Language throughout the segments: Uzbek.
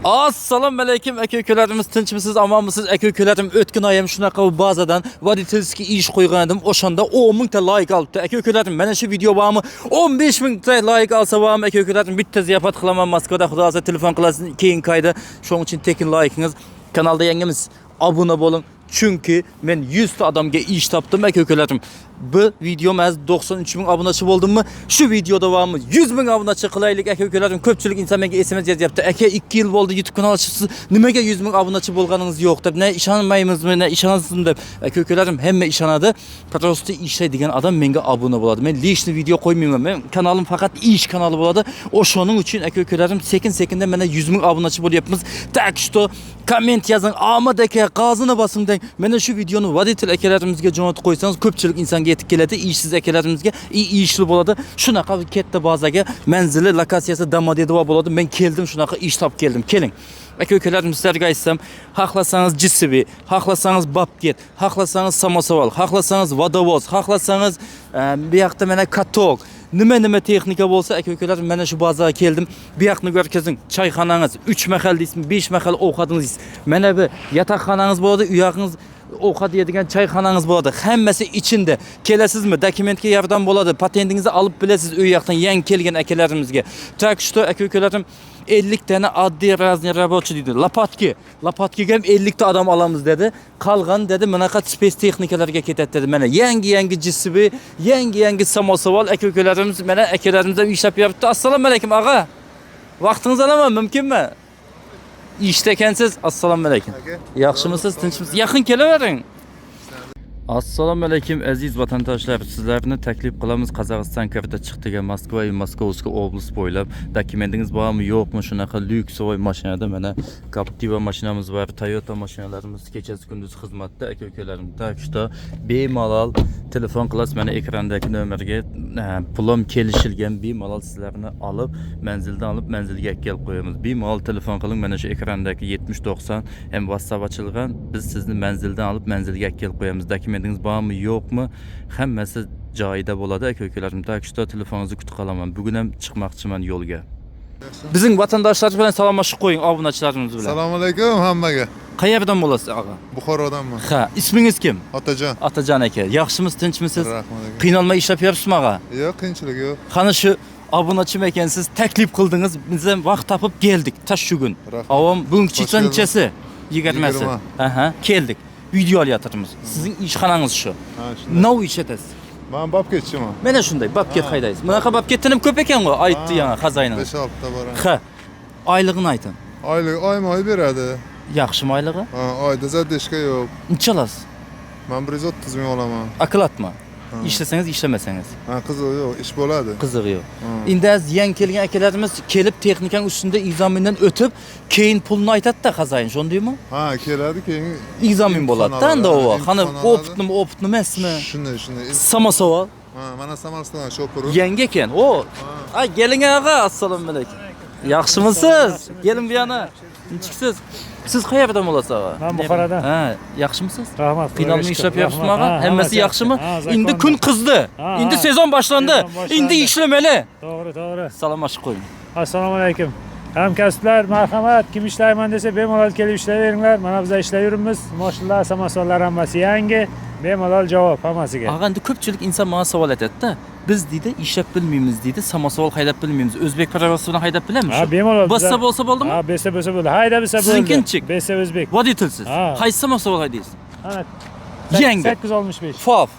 Assalomu alaykum aka-ukalarimiz, tinchmisiz, omonmisiz aka-ukalarim? O'tgan oyim shunaqa bazadan voditelskiy ish qo'ygan edim. O'shanda 10 ming ta like olibdi. Aka-ukalarim, mana shu video bormi? 15 ming ta like olsa bormi aka-ukalarim? Bitta ziyofat qilaman Moskvada, xudo xolasa telefon qilasiz keyingi oyda. Shuning uchun tekin like'ingiz. Kanalda yangimiz obuna bo'ling. Chunki men 100 ta odamga ish topdim aka-ukalarim. Bu videom az 93 ming obunachi bo'ldimmi? Shu videoda bormi 100 ming obunachi qilaylik aka-ukalarim. Ko'pchilik inson menga SMS yozyapti. Aka 2 yil bo'ldi YouTube kanal ochibsiz. Nimaga 100 ming obunachi bo'lganingiz yo'q deb. Ne ishonmaymizmi, ne ishonasizmi deb. Aka-ukalarim hamma ishonadi. Prosta ishlaydigan odam menga obuna bo'ladi. Men lishni video qo'ymayman. Men kanalim faqat ish kanali bo'ladi. O'shoning uchun aka-ukalarim sekin-sekinda mana 100 ming obunachi bo'lyapmiz. Tak что komment yozing. Ahmad aka qozini bosing deng. Mana shu videoni voditel akalarimizga jo'natib qo'ysangiz ko'pchilik insonga yetib keladi. Ishsiz akalarimizga ishli bo'ladi. Shunaqa katta bazaga manzili, lokatsiyasi Domodedovo bo'ladi. Men keldim, shunaqa ish topib keldim. Keling. Aka-ukalarim, sizlarga aytsam, xohlasangiz JCB, xohlasangiz Babket, xohlasangiz Samosval, xohlasangiz Vodovoz, xohlasangiz bu yoqda mana katok, nima texnika bo'lsa aka-ukalarim mana shu bazaga keldim. Bu yoqni ko'rkazing. Choyxonangiz 3 mahal deysizmi, 5 mahal ovqatingiz. Mana bu yotoqxonangiz bo'ladi, u yoqingiz ovqat yeydigan choyxonangiz bo'ladi. Hammasi ichida. Kelasizmi? Dokumentga yordam bo'ladi. Patentingizni olib bilasiz u yoqdan yangi kelgan akalarimizga. Tak что aka-ukalarim 50 tane oddiy разный рабочий dedi. Lapatkiga ham 50 ta odam olamiz dedi. Qolgan dedi, bunaqa space texnikalarga ketadi dedi. Mana yangi JCB, yangi Samosval aka-ukalarimiz, mana akalarimiz ham ishlab yuribdi. Assalomu alaykum og'a. Vaqtingizni olaman, mumkinmi? İşte ekansiz. Assalomu alaykum. Yaxshimisiz, tinchmisiz? Yaqin kelavering. Assalomu alaykum aziz vatandoshlar. Sizlarni taklif qilamiz Qozog'iston kirda chiqdigan Moskva va Moskovskiy oblast bo'ylab. Dokumentingiz bormi, yo'qmi? Shunaqa lyuksovoy mashinada mana Captiva mashinamiz var, Toyota mashinalarimiz kechasi kunduz xizmatda aka-ukalarim. Tak что bemalol telefon qilasiz, mana ekrandagi nomerga pulim kelishilgan bemalol sizlarni olib, manzildan olib manzilga kelib qo'yamiz. Bemalol telefon qiling, mana shu ekrandagi 7090 ham WhatsApp ochilgan. Biz sizni manzildan olib manzilga kelib qo'yamiz. Dokumentingiz bormi, yo'qmi? Hammasi joyida bo'ladi aka-ukalarim. Tak что telefoningizni kutib qolaman. Bugun ham chiqmoqchiman yo'lga. Bizning vatandoshlar bilan salomlashib qo'ying, obunachilarimiz bilan. Assalomu alaykum hammaga. Qayerdan bo'lasiz, og'a? Buxorodanman. Ha, ismingiz kim? Otajon. Otajon aka. Yaxshimisiz, tinchmisiz? Rahmat. Qiynalmay ishlab yuribsizmi, og'a? Yo'q, qiyinchilik yo'q. Qani shu obunachim ekansiz, taklif qildingiz, biz ham vaqt topib keldik. Tash shu kun. Avom bugun qanchasi? 20si. Aha, keldik. Video olyapmiz. Sizning ishxonangiz shu. Ha, shunday. Nov ishatasiz. Men Babketchiman. Mana shunday, Babket haydaysiz. Bunaqa Babketdan ham ko'p ekan-ku, aytdi yana xazayna. 5-6 ta bor. Ha. Oylig'ini ayting. Oylik oyma-oy beradi. Yaxshimi oylig'i? Ha, oyda zadeshka yo'q. Necha olasiz? Men 130 ming olaman. Aklatmi? İşlesangiz, ishlamasangiz. Ha, qiziq yo'q, ish bo'ladi. Qiziq yo'q. Endi az yangi kelgan akalarimiz kelib texnikaning ustida examendan o'tib, keyin pulni aytadi-da xazayin, shundaymi? Ha, keladi, keyin examen bo'ladi-da, endi u. Qani opitmi emasmi? Shunday. Samosval. Ha, mana Samarqand shopur. Yangi ekan. O, keling og'a, assalomu alaykum. Yaxshimisiz? Keling bu yana. Tinchsiz. Siz qayerdan bo'lasiz, og'a? Men Buxorodan. Ha, yaxshimisiz? Rahmat. Qiynalmay ishlab yuribsizmi, og'a? Hammasi yaxshimi? Endi zakon. kun qizdi. Endi sezon boshlandi. Endi ishlamali. To'g'ri. Salomlashib qo'ying. Assalomu alaykum. Hamkasblar, marhamat, kim ishlayman desa bemalol kelib ishlayveringlar. Mana biz ishlayveramiz. Mashinalar, samosollar hammasi yangi. Bemalol javob hammasiga. Og'a, endi ko'pchilik inson menga savol aytadi-da. Biz deydi, ishlab bilmaymiz deydi, samosval haydab bilmaymiz. O'zbek pravoslavni haydab bilamizmi? Ha, bemalol. Bossa bo'lsa bo'ldimi? Ha, bo'lsa bo'ldi. Hayda bilsa bo'ldi. Sizinkinchik. Bo'lsa o'zbek. Voditelsiz. Qaysi samosval haydaysiz? Ana. Yangi. 865. Fof.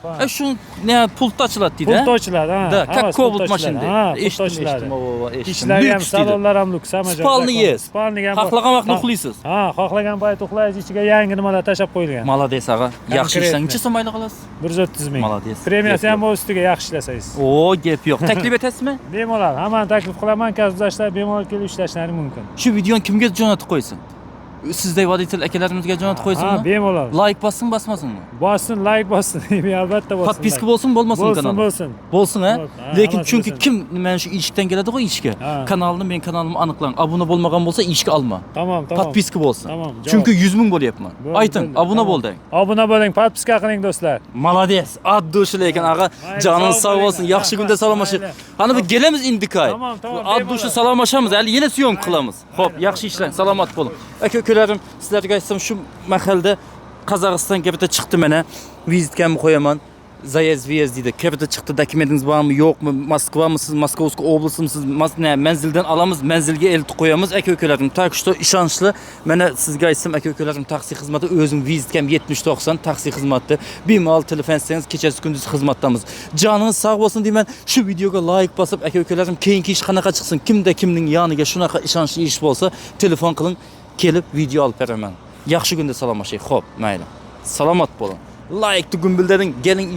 Ha. Shu ne pultda ochiladi deydi. Pult ochiladi, ha. Da, как кобalt mashina. Ha, eshitdim. Ishlar ham, salonlar ham lyuks, hamma joy. Spalni ham. Xohlagan vaqtni uxlaysiz. Ha, xohlagan payt uxlaysiz, ichiga yangi nimalar tashab qo'yilgan. Молодец, og'a. Yaxshi ishlang, necha so'm oylik olasiz? 130 ming. Молодец. Premiyasi ham ustiga yaxshi ishlasangiz. O, gap yo'q. Taklif etasizmi? Bemalol, hammani taklif qilaman, kasbdoshlar bemalol kelib ishlashlari mumkin. Shu videoni kimga jo'natib qo'ysin? Sizdek voditel akalarimizga jo'natib Ha, qo'ysinmi? bemalol. Like bassın, basmasınmı? Bossın, like bossın. Albatta bossın. Podpiska bo'lsin, bo'lmasin kanal. Bo'lsin. Bo'lsin ha. Bo'lsin, ha, Lekin hammasi chunki bo'lsin. kim mana shu eshikdan keladi-ku eshikka. Ha. Kanalni men kanalimni aniqlang. Abuna bo'lmagan bo'lsa eshikka olma. Tamam. Podpiska bo'lsin. Tamam, javob. Chunki 100 ming bo'lyapman. Bo'ldi, Ayting, bo'ldi, abuna tamam. bo'l deng. Obuna bo'ling, podpiska qiling do'stlar. Молодец. Addushi lekin ag'a Mayli, joniniz sog' sog' bo'lsin. bo'linglar. Yaxshi kunda salomlashib. Mayli. Qani bir kelamiz indikay. Tamam, Addushi salomlashamiz. Hali yana suyom qilamiz. Xo'p, yaxshi ishlang, salomat bo'ling. Aka-ukalarim, sizlarga aytsam shu mahalda Qozog'iston kapita chiqdi mana. Vizitkamni qo'yaman. Zayez deydi. Kapita chiqdi. Dokumentingiz bormi, yo'qmi? Moskvami, siz Moskovskiy oblastmisiz? Manzildan olamiz, manzilga eltib qo'yamiz. Aka-ukalarim, tak что ishonchli. Mana sizga aytsam, aka-ukalarim, taksi xizmati o'zim vizitkam 70-90 taksi xizmati. Bemalol telefon qilsangiz, kechasi kunduz xizmatdamiz. Joningiz sog' bo'lsin deyman. Shu videoga like bosib, aka-ukalarim, keyingi ish qanaqa chiqsin, kimda kimning yoniga shunaqa ishonchli ish bo'lsa, telefon qiling, kelib video olib beraman. Yaxshi kunda salomlashing. Xo'p, mayli. Salomat bo'ling. Like tugun bildiring, keling.